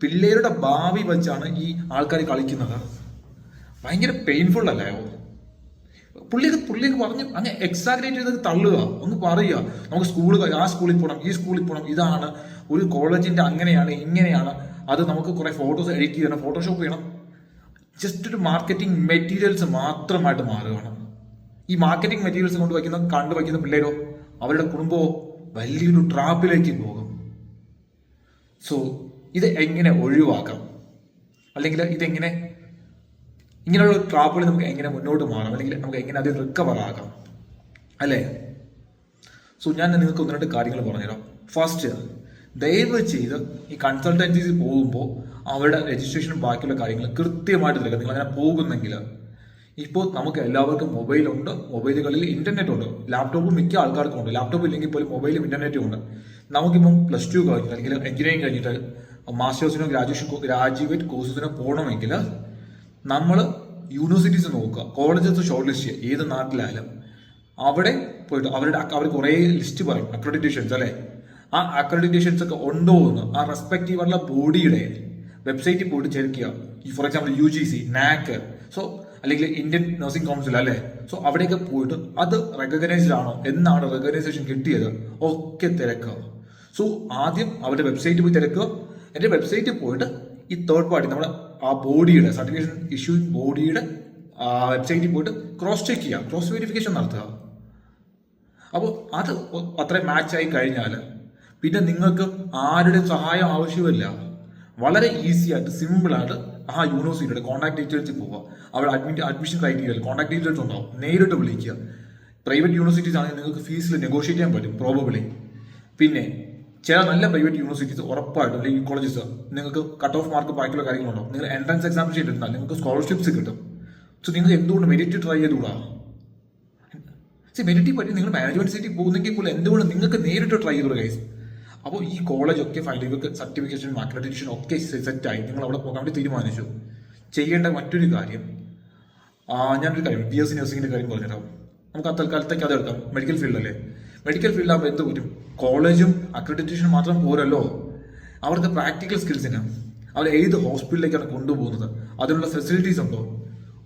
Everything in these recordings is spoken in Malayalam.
പിള്ളേരുടെ ഭാവി വെച്ചാണ് ഈ ആൾക്കാർ കളിക്കുന്നത്. ഭയങ്കര പെയിൻഫുൾ അല്ലേ? പുള്ളിക്ക് പറഞ്ഞ് അങ്ങനെ എക്സാഗ്രേറ്റ് ചെയ്ത് തള്ളുക, ഒന്ന് പറയുക. നമുക്ക് ആ സ്കൂളിൽ പോകണം, ഈ സ്കൂളിൽ പോകണം, ഇതാണ് ഒരു കോളേജിന്റെ, അങ്ങനെയാണ് ഇങ്ങനെയാണ്. അത് നമുക്ക് കുറെ ഫോട്ടോസ് എഡിറ്റ് ചെയ്യണം, ഫോട്ടോഷോപ്പ് ചെയ്യണം. ജസ്റ്റ് ഒരു മാർക്കറ്റിംഗ് മെറ്റീരിയൽസ് മാത്രമായിട്ട് മാറുകയാണ്. ഈ മാർക്കറ്റിംഗ് മെറ്റീരിയൽസ് കണ്ടുവയ്ക്കുന്ന പിള്ളേരോ, അവരുടെ കുടുംബമോ വലിയൊരു ട്രാപ്പിലേക്ക് പോകും. സോ ഇത് എങ്ങനെ ഒഴിവാക്കാം, അല്ലെങ്കിൽ ഇതെങ്ങനെ, ഇങ്ങനെയുള്ള ട്രാപ്പുകൾ നമുക്ക് എങ്ങനെ മുന്നോട്ട് മാറാം, അല്ലെങ്കിൽ നമുക്ക് എങ്ങനെ അത് റിക്കവർ ആകാം, അല്ലേ? സോ ഞാൻ നിങ്ങൾക്ക് ഒന്ന് രണ്ട് കാര്യങ്ങൾ പറഞ്ഞുതരാം. ഫസ്റ്റ്, ദയവ് ചെയ്ത് ഈ കൺസൾട്ടൻസീസിൽ പോകുമ്പോൾ അവരുടെ രജിസ്ട്രേഷനും ബാക്കിയുള്ള കാര്യങ്ങൾ കൃത്യമായിട്ട് തിരക്കുക. നിങ്ങൾ അങ്ങനെ പോകുന്നെങ്കിൽ, ഇപ്പോൾ നമുക്ക് എല്ലാവർക്കും മൊബൈലുണ്ട്, മൊബൈലുകളിൽ ഇന്റർനെറ്റ് ഉണ്ട്, ലാപ്ടോപ്പും മിക്ക ആൾക്കാർക്കും ഉണ്ട്. ലാപ്ടോപ്പ് ഇല്ലെങ്കിൽ പോലും മൊബൈലും ഇന്റർനെറ്റും ഉണ്ട്. നമുക്കിപ്പം +2 കഴിഞ്ഞിട്ട് അല്ലെങ്കിൽ എഞ്ചിനീയറിംഗ് കഴിഞ്ഞിട്ട് മാസ്റ്റേഴ്സിനോ ഗ്രാജുവേറ്റ് കോഴ്സസിനോ പോകണമെങ്കിൽ നമ്മൾ യൂണിവേഴ്സിറ്റീസ് നോക്കുക, കോളേജസ് ഷോർട്ട് ലിസ്റ്റ് ചെയ്യുക, ഏത് നാട്ടിലായാലും അവിടെ പോയിട്ട് അവർ കുറേ ലിസ്റ്റ് പറയും, അക്രഡിറ്റേഷൻസ്, അല്ലേ? ആ അക്രഡിറ്റേഷൻസ് ഒക്കെ ഉണ്ടോ എന്ന് ആ റെസ്പെക്റ്റീവുള്ള ബോഡിയുടെ വെബ്സൈറ്റിൽ പോയിട്ട് ചെക്ക് ചെയ്യുക. For example UGC, NAC, so അല്ലെങ്കിൽ ഇന്ത്യൻ നഴ്സിംഗ് കൗൺസിൽ, അല്ലേ? സോ അവിടെയൊക്കെ പോയിട്ട് അത് റെക്കഗ്നൈസ്ഡ് ആണോ, എന്നാണ് റെക്കഗ്നൈസേഷൻ കിട്ടിയത്, ഒക്കെ തിരക്കുക. സോ ആദ്യം അവരുടെ വെബ്സൈറ്റിൽ പോയി തിരക്കുക. എൻ്റെ വെബ്സൈറ്റിൽ പോയിട്ട് ഈ തേർഡ് പാർട്ടി, നമ്മുടെ ആ ബോഡിയുടെ സർട്ടിഫിക്കേഷൻ ഇഷ്യൂയിങ് ബോഡിയുടെ വെബ്സൈറ്റിൽ പോയിട്ട് ക്രോസ് ചെക്ക് ചെയ്യുക, ക്രോസ് വെരിഫിക്കേഷൻ നടത്തുക. അപ്പോൾ അത് അത്രയും മാച്ചായി കഴിഞ്ഞാൽ പിന്നെ നിങ്ങൾക്ക് ആരുടെ സഹായം ആവശ്യമില്ല. വളരെ ഈസി ആയിട്ട്, സിമ്പിൾ ആയിട്ട് ആ യൂണിവേഴ്സിറ്റിയുടെ കോൺടാക്ട് ഡീറ്റെയിൽസിൽ പോവുക. അവിടെ അഡ്മിഷൻ ക്രൈറ്റീരിയയിൽ കോൺടാക്ട് ഡീറ്റെയിൽസ് ഉണ്ടാവും, നേരിട്ട് വിളിക്കുക. പ്രൈവറ്റ് യൂണിവേഴ്സിറ്റീസ് ആണെങ്കിൽ നിങ്ങൾക്ക് ഫീസിൽ നെഗോഷിയേറ്റ് ചെയ്യാൻ പറ്റും പ്രോബബിളി. പിന്നെ ചില നല്ല പ്രൈവറ്റ് യൂണിവേഴ്സിറ്റീസ് ഉറപ്പായിട്ടും, അല്ലെങ്കിൽ കോളേജസ്, നിങ്ങൾക്ക് കട്ട് ഓഫ് മാർക്ക് ബാക്കിയുള്ള കാര്യങ്ങളുണ്ടാവും. നിങ്ങൾ എൻട്രൻസ് എക്സാം ചെയ്തിട്ടുണ്ടെങ്കിൽ നിങ്ങൾക്ക് സ്കോളർഷിപ്സ് കിട്ടും. സോ നിങ്ങൾ എന്തുകൊണ്ട് മെരിറ്റ് ട്രൈ ചെയ്തുകൂടാ? മെരിറ്റ് പറ്റി നിങ്ങൾ മാനേജ്മെന്റ് സീറ്റിൽ പോകുന്നെങ്കിൽ പോലും എന്തുകൊണ്ട് നിങ്ങൾക്ക് നേരിട്ട് ട്രൈ ചെയ്തോളൂ ഗൈസ്. അപ്പോൾ ഈ കോളേജ് ഒക്കെ ഫൈനൽ സർട്ടിഫിക്കേഷൻ അക്രഡിറ്റേഷൻ ഒക്കെ സെറ്റായി നിങ്ങൾ അവിടെ പോകാൻ വേണ്ടി തീരുമാനിച്ചു. ചെയ്യേണ്ട മറ്റൊരു കാര്യം, ഞാനൊരു കാര്യം BSc നഴ്സിംഗിന്റെ കാര്യം പറഞ്ഞുതരാം. നമുക്ക് തൽക്കാലത്തേക്ക് അത് എടുക്കാം. മെഡിക്കൽ ഫീൽഡല്ലേ, മെഡിക്കൽ ഫീൽഡാകുമ്പോൾ എന്ത് പറ്റും, കോളേജും അക്രഡിറ്റേഷനും മാത്രം പോരല്ലോ, അവർക്ക് പ്രാക്ടിക്കൽ സ്കിൽസിന് അവർ ഏത് ഹോസ്പിറ്റലിലേക്കാണ് കൊണ്ടുപോകുന്നത്, അതിനുള്ള ഫെസിലിറ്റീസ് ഉണ്ടോ,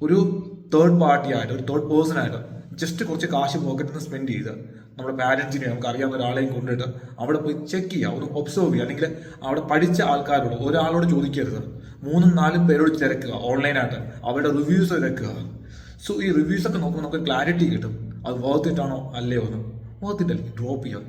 ഒരു തേർഡ് പാർട്ടി ആയിട്ട്, ഒരു തേർഡ് പേഴ്സൺ ആയിട്ട് ജസ്റ്റ് കുറച്ച് കാശ് പോക്കറ്റിൽ നിന്ന് സ്പെൻഡ് ചെയ്ത് നമ്മുടെ പാരൻസിനെയും നമുക്ക് അറിയാവുന്ന ഒരാളെയും കൊണ്ടിട്ട് അവിടെ പോയി ചെക്ക് ചെയ്യുക, ഒന്ന് ഒബ്സർവ് ചെയ്യുക. അല്ലെങ്കിൽ അവിടെ പഠിച്ച ആൾക്കാരോട്, ഒരാളോട് ചോദിക്കരുത്, 3-4 പേരോട് തിരക്കുക, ഓൺലൈനായിട്ട് അവരുടെ റിവ്യൂസ് തിരക്കുക. സോ ഈ റിവ്യൂസ് ഒക്കെ നോക്കുമ്പോൾ നമുക്ക് ക്ലാരിറ്റി കിട്ടും, അത് വർത്ത് ഇറ്റ് ആണോ അല്ലയോ എന്ന്. വർത്ത് ഇറ്റ് അല്ലെങ്കിൽ ഡ്രോപ്പ് ചെയ്യുക.